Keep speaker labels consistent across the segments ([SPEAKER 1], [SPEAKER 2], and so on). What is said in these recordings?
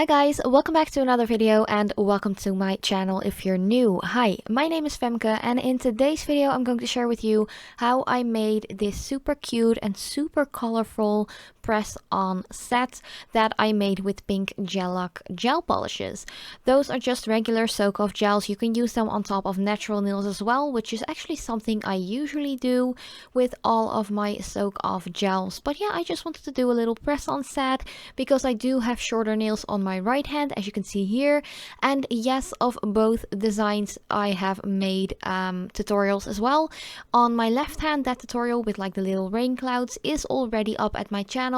[SPEAKER 1] Hi guys, welcome back to another video and welcome to my channel if you're new. Hi, my name is Femke and in today's video I'm going to share with you how I made this super cute and super colorful press-on set that I made with pink Gellac gel polishes. Those are just regular soak-off gels. You can use them on top of natural nails as well, which is actually something I usually do with all of my soak-off gels. But yeah, I just wanted to do a little press-on set because I do have shorter nails on my right hand, as you can see here, and yes, of both designs I have made tutorials as well. On my left hand, that tutorial with like the little rain clouds is already up at my channel,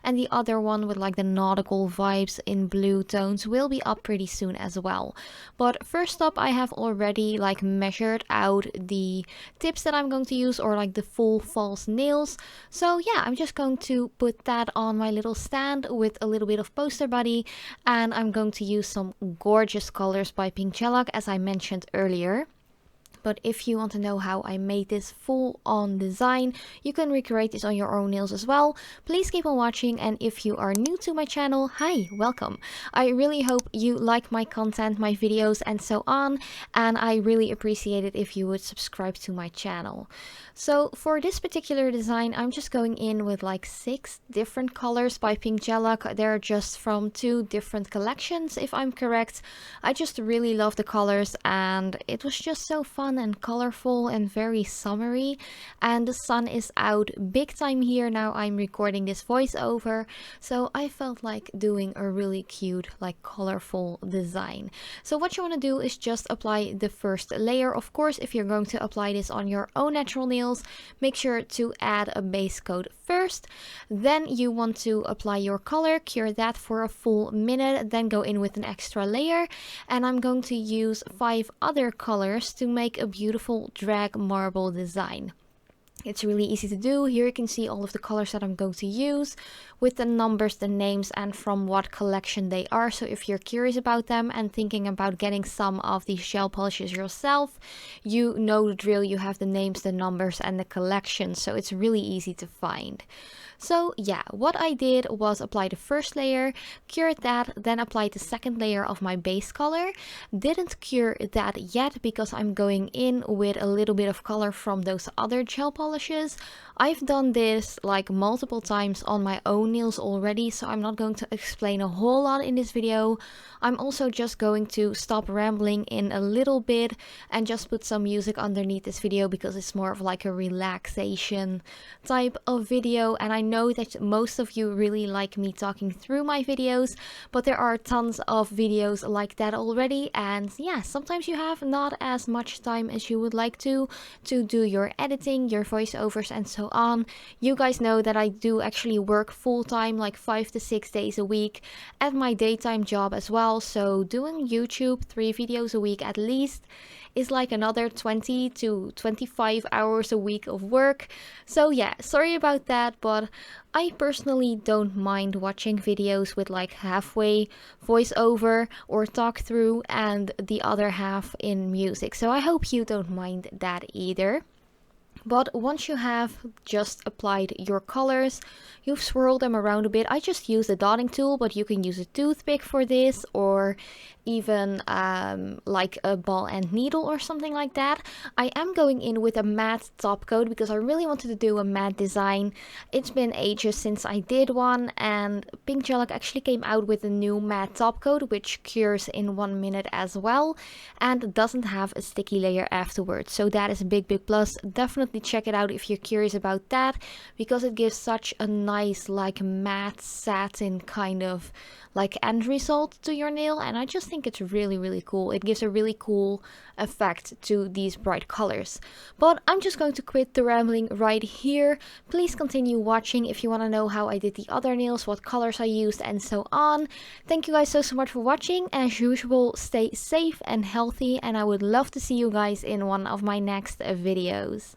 [SPEAKER 1] and the other one with like the nautical vibes in blue tones will be up pretty soon as well. But first up, I have already like measured out the tips that I'm going to use, or like the full false nails. So yeah, I'm just going to put that on my little stand with a little bit of poster body, and I'm going to use some gorgeous colors by pinkgellac, as I mentioned earlier. But if you want to know how I made this full on design, you can recreate this on your own nails as well. Please keep on watching, and if you are new to my channel, hi, welcome. I really hope you like my content, my videos and so on, and I really appreciate it if you would subscribe to my channel. So for this particular design, I'm just going in with like 6 different colors by pinkgellac. They're just from 2 different collections, if I'm correct. I just really love the colors and it was just so fun and colorful and very summery, and the sun is out big time here now. I'm recording this voiceover, so I felt like doing a really cute, like colorful design. So what you want to do is just apply the first layer. Of course, if you're going to apply this on your own natural nails, make sure to add a base coat first. Then you want to apply your color, cure that for a full minute, then go in with an extra layer, and I'm going to use 5 other colors to make a beautiful drag marble design. It's really easy to do. Here you can see all of the colors that I'm going to use with the numbers, the names, and from what collection they are. So if you're curious about them and thinking about getting some of these gel polishes yourself, you know the drill. You have the names, the numbers, and the collection, so it's really easy to find. So yeah, what I did was apply the first layer, cured that, then applied the second layer of my base color. Didn't cure that yet because I'm going in with a little bit of color from those other gel polishes. I've done this like multiple times on my own nails already, so I'm not going to explain a whole lot in this video. I'm also just going to stop rambling in a little bit and just put some music underneath this video because it's more of like a relaxation type of video, and I know that most of you really like me talking through my videos, but there are tons of videos like that already, and yeah, sometimes you have not as much time as you would like to do your editing, your voiceovers and so on. You guys know that I do actually work full-time, like 5 to 6 days a week at my daytime job as well, so doing YouTube 3 videos a week at least is like another 20 to 25 hours a week of work. So yeah, sorry about that, but I personally don't mind watching videos with like halfway voiceover or talk through and the other half in music, so I hope you don't mind that either. But once you have just applied your colors, you've swirled them around a bit. I just use a dotting tool, but you can use a toothpick for this, or even like a ball and needle or something like that. I am going in with a matte top coat because I really wanted to do a matte design. It's been ages since I did one, and pinkgellac actually came out with a new matte top coat which cures in 1 minute as well and doesn't have a sticky layer afterwards, so that is a big plus. Definitely check it out if you're curious about that, because it gives such a nice like matte satin kind of like end result to your nail, and I just think it's really cool. It gives a really cool effect to these bright colors. But I'm just going to quit the rambling right here. Please continue watching if you want to know how I did the other nails, what colors I used and so on. Thank you guys so much for watching. As usual, stay safe and healthy, and I would love to see you guys in one of my next videos.